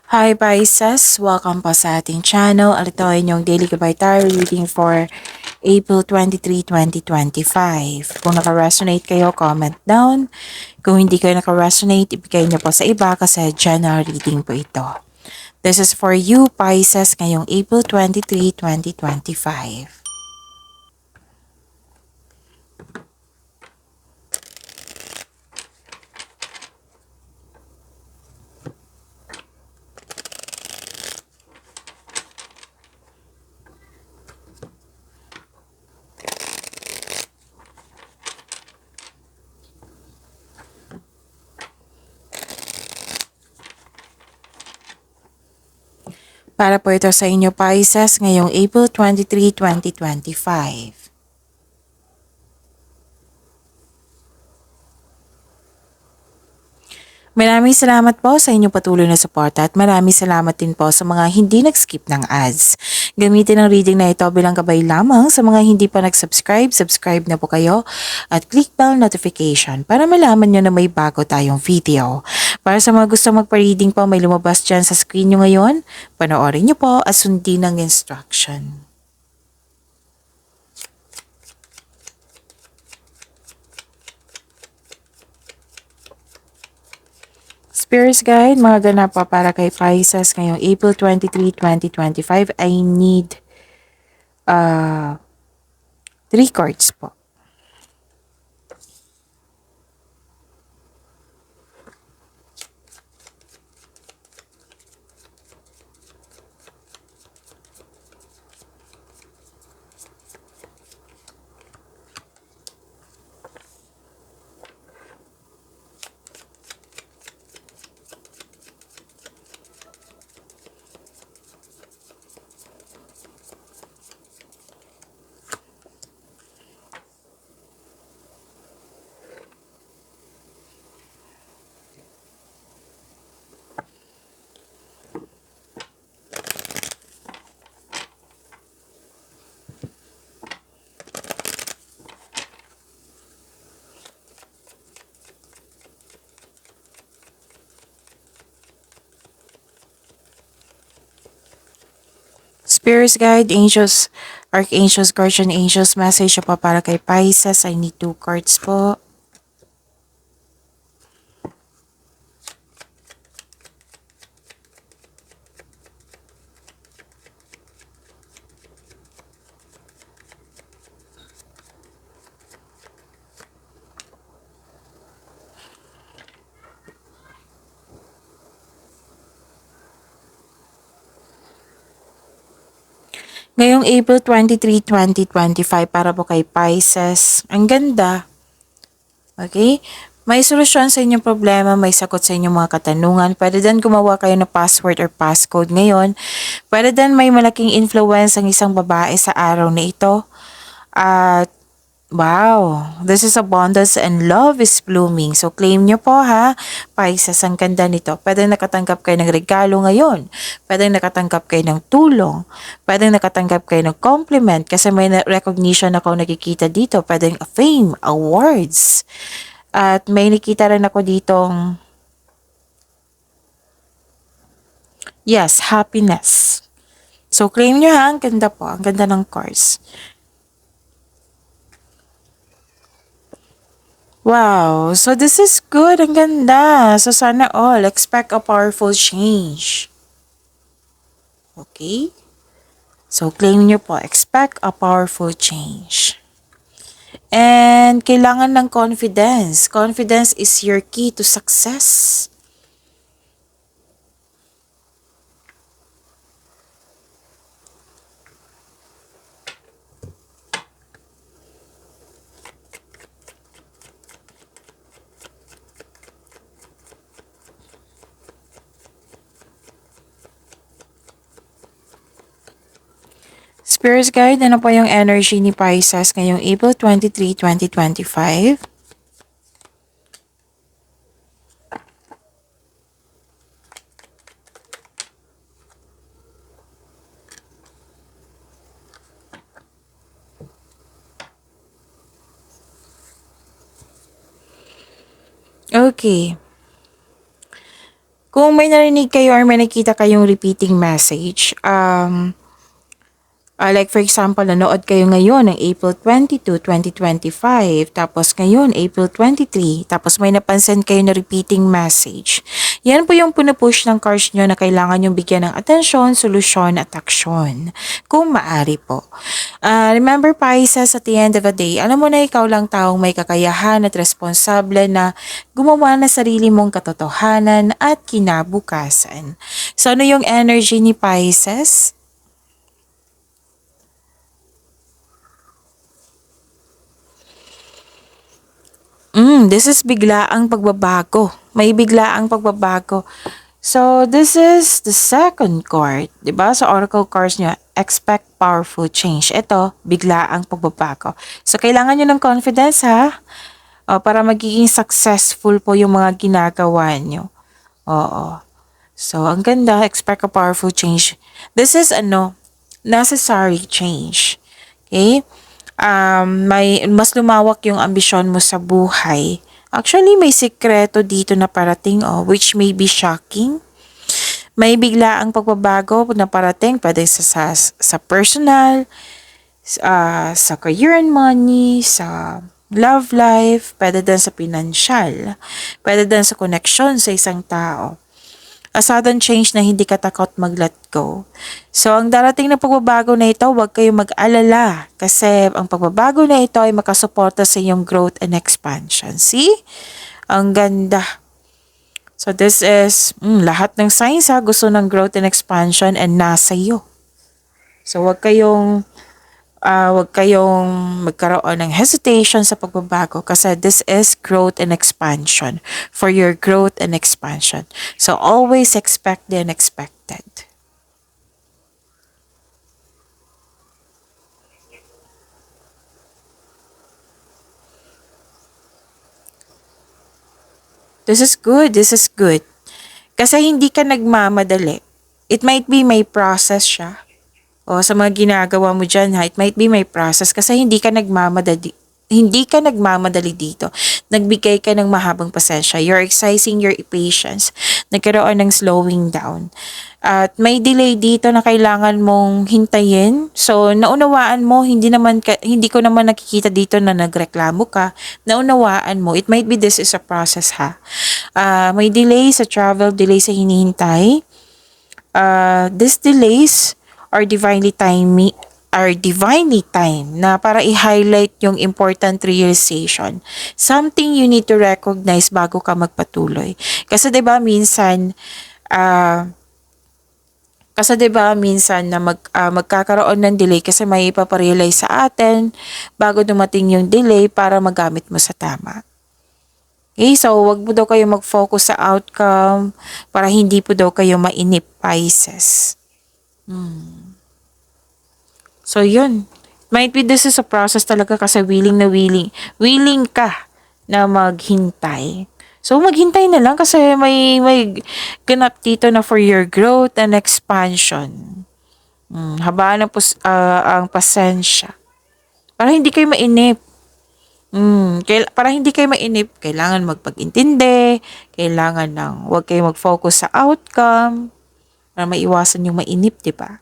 Hi Pisces! Welcome po sa ating channel. Ito ay inyong daily gabay tarot reading for April 23, 2025. Kung naka-resonate kayo, comment down. Kung hindi kayo naka-resonate, ibigay niyo po sa iba kasi general reading po ito. This is for you, Pisces, ngayong April 23, 2025. Para po ito sa inyo, Pisces, ngayong April 23, 2025. Maraming salamat po sa inyong patuloy na suporta at maraming salamat din po sa mga hindi nag-skip ng ads. Gamitin ang reading na ito bilang gabay lamang sa mga hindi pa nag-subscribe, subscribe na po kayo at click bell notification para malaman nyo na may bago tayong video. Para sa mga gusto magpa-reading po, may lumabas dyan sa screen nyo ngayon, panoorin nyo po at sundin ang instruction. Spirits Guide, mga ganap pa para kay Pisces ngayong April 23, 2025. I need 3 cards po. Spirits Guide, Angels, Archangels, Guardian Angels, message pa para kay Pisces. I need 2 cards po. Ngayong April 23, 2025 para po kay Pisces. Ang ganda. Okay? May solusyon sa inyong problema, may sagot sa inyong mga katanungan. Pwede din gumawa kayo ng password or passcode ngayon. Pwede din may malaking influence ang isang babae sa araw na ito. At wow, this is abundance and love is blooming. So claim nyo po ha, Pisces, ang ganda nito. Pwede nakatanggap kayo ng regalo ngayon. Pwede nakatanggap kayo ng tulong. Pwede nakatanggap kayo ng compliment kasi may recognition ako nakikita dito. Pwede fame, awards. At may nakita rin ako ditong, yes, happiness. So claim nyo ha, ang ganda po. Ang ganda ng cards. Wow, so this is good. Ang ganda. So sana all, expect a powerful change. Okay? So claim nyo po, expect a powerful change. And kailangan ng confidence. Confidence is your key to success. Spirit Guide, ano po yung energy ni Pisces ngayong April 23, 2025? Okay. Kung may narinig kayo or may nakita kayong repeating message, like for example, nanood kayo ngayon ng April 22, 2025, tapos ngayon April 23, tapos may napansin kayo na repeating message. Yan po yung punupush ng cards nyo na kailangan yung bigyan ng atensyon, solusyon at aksyon. Kung maari po. Remember Pisces, at the end of the day, alam mo na ikaw lang taong may kakayahan at responsable na gumawa na sarili mong katotohanan at kinabukasan. So ano yung energy ni Pisces? This is biglaang pagbabago. May biglaang pagbabago. So, this is the second card. 'Di ba? Sa oracle cards niya, expect powerful change. Ito, biglaang pagbabago. So, kailangan nyo ng confidence ha? Para magiging successful po yung mga ginagawa nyo. Oo. So, ang ganda, expect a powerful change. This is necessary change. Okay? May mas lumawak yung ambisyon mo sa buhay. Actually, may sikreto dito na parating, which may be shocking. May bigla ang pagbabago na parating, pwede sa personal, sa career and money, sa love life, pwede din sa financial, pwede din sa connection sa isang tao. A sudden change na hindi ka takot mag-let go. So, ang darating na pagbabago na ito, huwag kayong mag-alala kasi ang pagbabago na ito ay makasuporta sa iyong growth and expansion. See? Ang ganda. So, this is, lahat ng signs gusto ng growth and expansion and nasa iyo. So, huwag kayong magkaroon ng hesitation sa pagbabago kasi this is growth and expansion for your growth and expansion. So, always expect the unexpected. This is good. This is good. Kasi hindi ka nagmamadali. It might be may process siya. O sa mga ginagawa mo dyan, it might be may process kasi hindi ka nagmamadali dito. Nagbigay ka ng mahabang pasensya. You're exercising your patience. Nagkaroon ng slowing down. At may delay dito na kailangan mong hintayin. So, naunawaan mo, hindi ko naman nakikita dito na nagreklamo ka. Naunawaan mo. It might be this is a process ha. May delay sa travel, delay sa hinihintay. These delays are divinely time na para i-highlight yung important realization. Something you need to recognize bago ka magpatuloy. Kasi 'di ba minsan na magkakaroon ng delay kasi may ipaparealize sa atin bago dumating yung delay para magamit mo sa tama. Okay, so wag mo daw kayo mag-focus sa outcome para hindi po daw kayo mainip, Pisces. So, yun. Might be this is a process talaga kasi willing na willing. Willing ka na maghintay. So, maghintay na lang kasi may ganap dito na for your growth and expansion. Habaan ang pasensya. Para hindi kayo mainip. Para hindi kayo mainip, kailangan magpag-intindi, kailangan huwag kayo mag-focus sa outcome, para maiwasan yung mainip, di ba?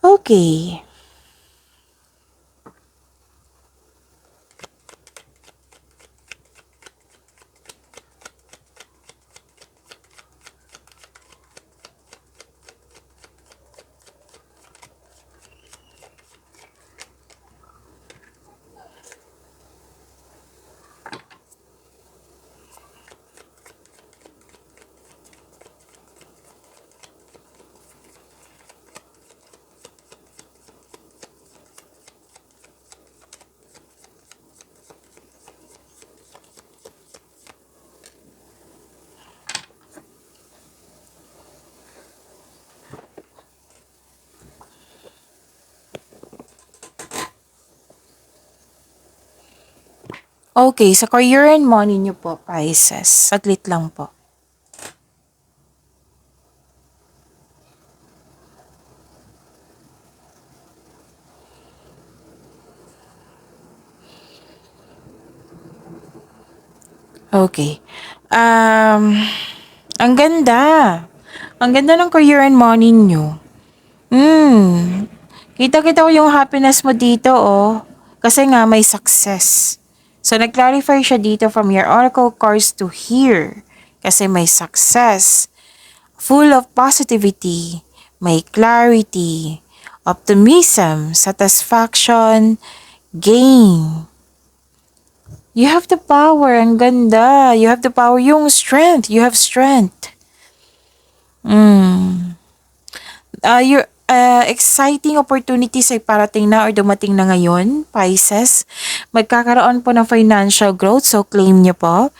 Okay. Okay, sa career and money nyo po, Pisces. Saglit lang po. Okay. Um, Ang ganda. Ang ganda ng career and money nyo. Kita-kita ko yung happiness mo dito, oh. Kasi nga may success. So, nag-clarify siya dito from your oracle cards to here. Kasi may success. Full of positivity. May clarity. Optimism. Satisfaction. Gain. You have the power. Ang ganda. You have the power. Yung strength. You have strength. Your exciting opportunities ay parating na or dumating na ngayon, Pisces. Magkakaroon po ng financial growth, so claim nyo po.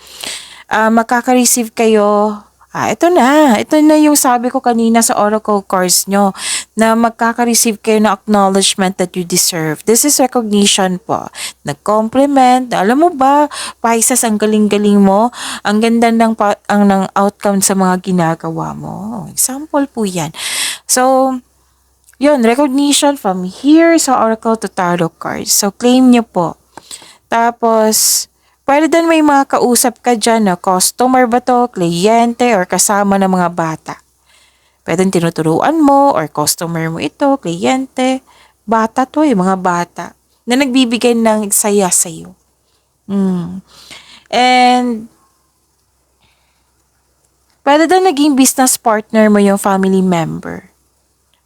Makaka-receive kayo. Ito na. Ito na yung sabi ko kanina sa oracle cards nyo na magkaka-receive kayo ng acknowledgement that you deserve. This is recognition po. Nag-compliment. Alam mo ba, Pisces, ang galing-galing mo. Ang ganda ng outcome sa mga ginagawa mo. Example po yan. So, yun, recognition from here sa oracle to tarot cards. So, claim nyo po. Tapos, pwede din may mga kausap ka dyan na customer ba to, kliyente, or kasama ng mga bata. Pwede tinuturuan mo, or customer mo ito, kliyente. Bata to mga bata na nagbibigay ng saya sa'yo. And, pwede din naging business partner mo yung family member.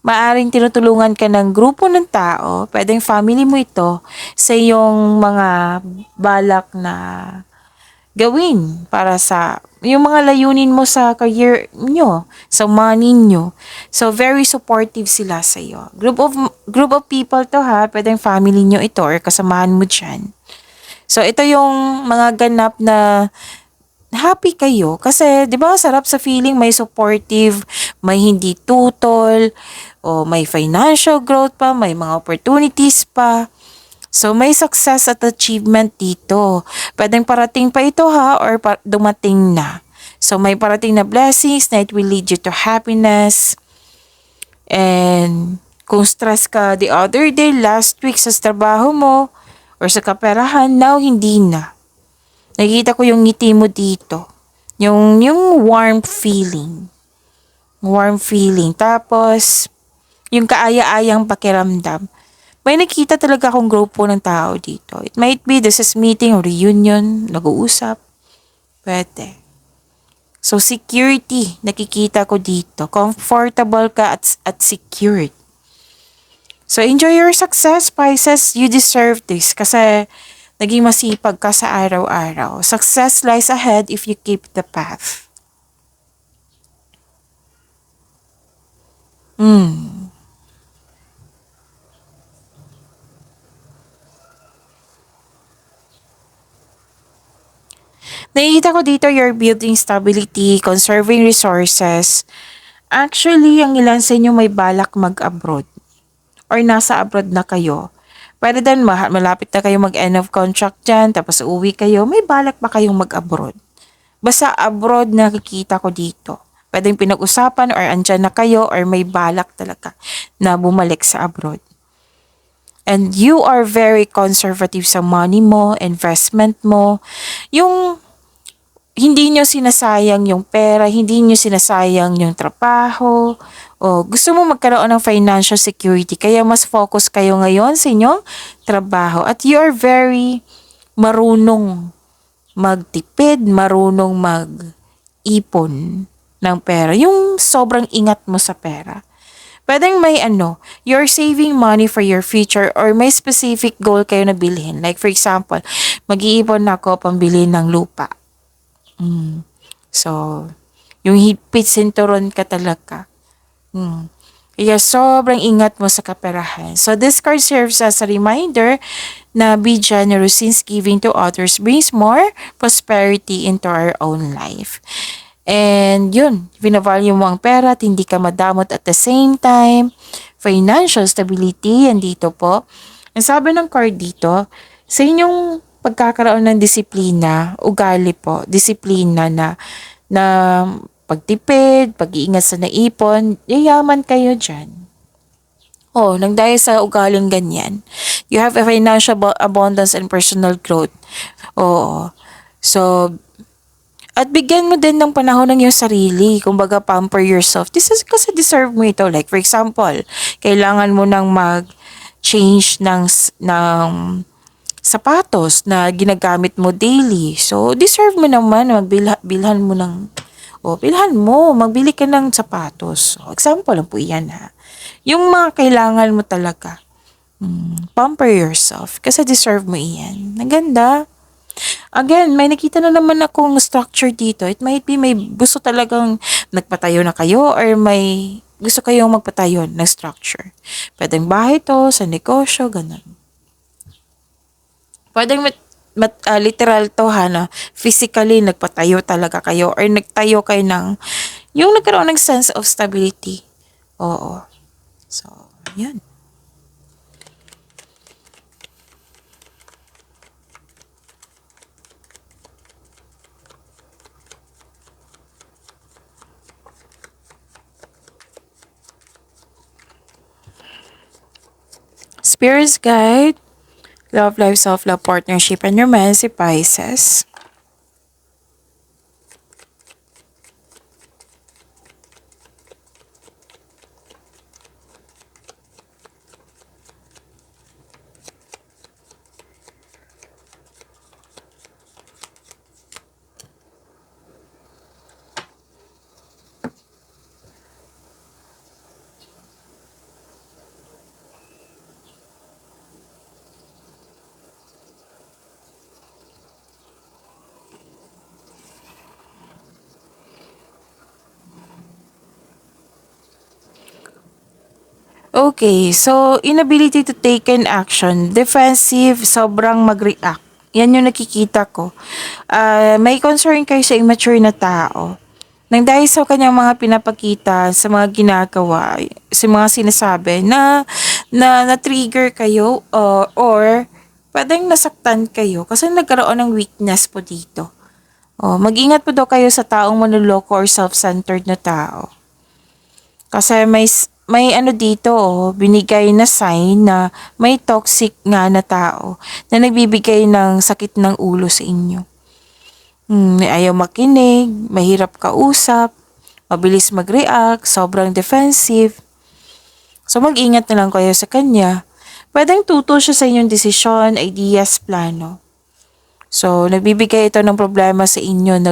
Maaring tinutulungan ka ng grupo ng tao, pwedeng family mo ito, sa iyong mga balak na gawin para sa yung mga layunin mo sa career nyo, sa money nyo. So, very supportive sila sa iyo. Group of people to ha, pwedeng family nyo ito or kasamahan mo dyan. So, ito yung mga ganap na happy kayo kasi 'di ba sarap sa feeling may supportive, may hindi tutol, o may financial growth pa, may mga opportunities pa. So may success at achievement dito. Pwedeng parating pa ito ha or dumating na. So may parating na blessings na it will lead you to happiness. And kung stress ka the other day, last week sa trabaho mo or sa kaperahan, now hindi na. Nakikita ko yung ngiti mo dito. Yung warm feeling. Warm feeling. Tapos, yung kaaya-ayang pakiramdam. May nakita talaga akong grupo ng tao dito. It might be this is meeting or reunion, nag-uusap. Pwede. So, security, nakikita ko dito. Comfortable ka at secured. So, enjoy your success, Pisces. You deserve this kasi naging masipag ka sa araw-araw. Success lies ahead if you keep the path. Nakikita ko dito you're building stability, conserving resources. Actually, ang ilan sa inyo may balak mag-abroad or nasa abroad na kayo. Pwede din malapit na kayo mag-end of contract dyan, tapos uuwi kayo, may balak ba kayong mag-abroad? Basta abroad nakikita ko dito. Pwedeng pinag-usapan or andyan na kayo or may balak talaga na bumalik sa abroad. And you are very conservative sa money mo, investment mo. Yung hindi nyo sinasayang yung pera, hindi nyo sinasayang yung trabaho, o gusto mo magkaroon ng financial security, kaya mas focus kayo ngayon sa inyong trabaho. At you are very marunong magtipid, marunong mag-ipon ng pera. Yung sobrang ingat mo sa pera. Pwedeng may you're saving money for your future or may specific goal kayo na bilhin. Like for example, mag-iipon ako pambili ng lupa. So, yung higpit sinturon ka talaga. Kaya sobrang ingat mo sa kaperahan. So, this card serves as a reminder na be generous since giving to others brings more prosperity into our own life. And yun, binavalue mo ang pera at hindi ka madamot at the same time. Financial stability, andito po. Ang sabi ng card dito, sa inyong pagkakaroon ng disiplina, ugali po, disiplina na pagtipid, pag-iingat sa naipon, yayaman kayo dyan. Nang dahil sa ugaling ganyan, you have a financial abundance and personal growth. So, At bigyan mo din ng panahon ng iyong sarili. Kumbaga, pamper yourself. This is kasi deserve mo ito. Like, for example, kailangan mo nang mag-change ng sapatos na ginagamit mo daily. So, deserve mo naman bilhan mo ng, bilhan mo, magbili ka ng sapatos. So, example lang po yan ha. Yung mga kailangan mo talaga. Pamper yourself kasi deserve mo iyan. Naganda. Again, may nakita na naman akong structure dito. It might be may gusto talagang nagpatayo na kayo or may gusto kayong magpatayo ng structure. Pwedeng bahay to, sa negosyo, ganun. Pwedeng literal to ha, na physically nagpatayo talaga kayo or nagtayo kayo ng, yung nagkaroon ng sense of stability. Oo. So, yan. Spirits guide, love, life, self-love, partnership, and romance, si Pisces. Okay, so inability to take an action, defensive, sobrang mag-react. Yan yung nakikita ko. May concern kayo sa immature na tao. Nang dahil sa kanyang mga pinapakita, sa mga ginagawa, sa mga sinasabi na-trigger kayo or pwedeng nasaktan kayo kasi nagkaroon ng weakness po dito. Mag-ingat po daw kayo sa taong manloloko or self-centered na tao. Kasi may ano dito, binigay na sign na may toxic nga na tao na nagbibigay ng sakit ng ulo sa inyo. Ayaw makinig, mahirap kausap, mabilis mag-react, sobrang defensive. So mag-ingat na lang kayo sa kanya. Pwedeng tuto siya sa inyong desisyon, ideas, plano. So nagbibigay ito ng problema sa inyo,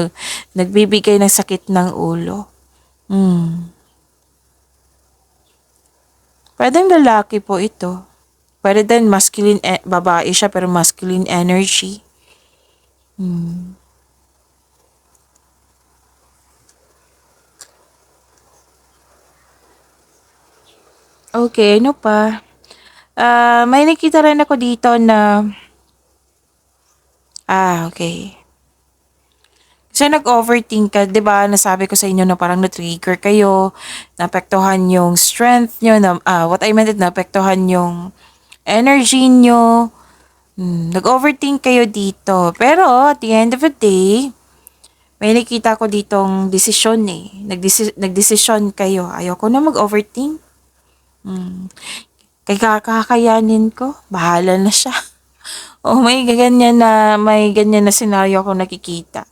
nagbibigay ng sakit ng ulo. Pwedeng lalaki po ito. Pwede din masculine, babae siya pero masculine energy. Okay, ano pa? May nakita rin ako dito na, okay. So, nag-overthink ka, di ba? Nasabi ko sa inyo na parang na-trigger kayo, naapektuhan yung strength nyo, what I meant is naapektuhan yung energy nyo, nag-overthink kayo dito. Pero, at the end of the day, may nakita ko ditong desisyon eh. Nagdesisyon kayo. Ayoko na mag-overthink. Kaya kakayanin ko, bahala na siya. May ganyan na senaryo ako nakikita.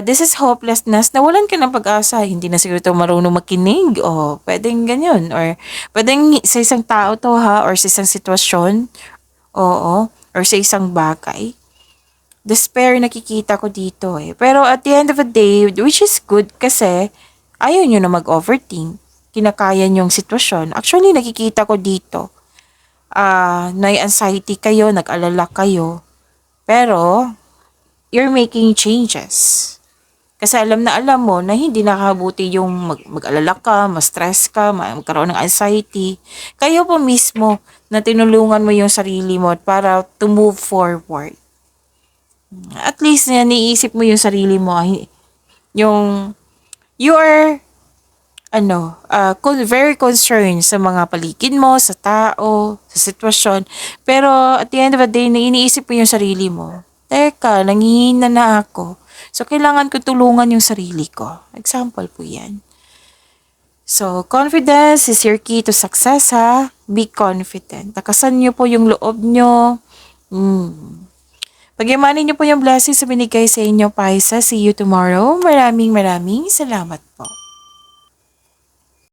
This is hopelessness, nawalan ka ng pag-asa, hindi na siguro ito marunong makinig, pwedeng ganyan, or pwedeng sa isang tao to ha, or sa isang sitwasyon, or sa isang bagay. Despair nakikita ko dito eh. Pero at the end of the day, which is good kasi ayaw nyo na mag-overthink, kinakaya yung sitwasyon. Actually, nakikita ko dito, na-anxiety kayo, nag-alala kayo, pero you're making changes. Kasi alam na alam mo na hindi nakabuti yung mag-alala ka, ma-stress ka, magkaroon ng anxiety. Kayo po mismo na tinulungan mo yung sarili mo para to move forward. At least niisip mo yung sarili mo, yung you are very concerned sa mga paligid mo, sa tao, sa sitwasyon. Pero at the end of the day, iniisip mo yung sarili mo. Teka, nangihina na ako. So, kailangan ko tulungan yung sarili ko. Example po yan. So, confidence is your key to success ha. Be confident. Takasan nyo po yung loob nyo. Pag-imanin niyo po yung blessings na binigay sa inyo, Pisces. See you tomorrow. Maraming salamat po.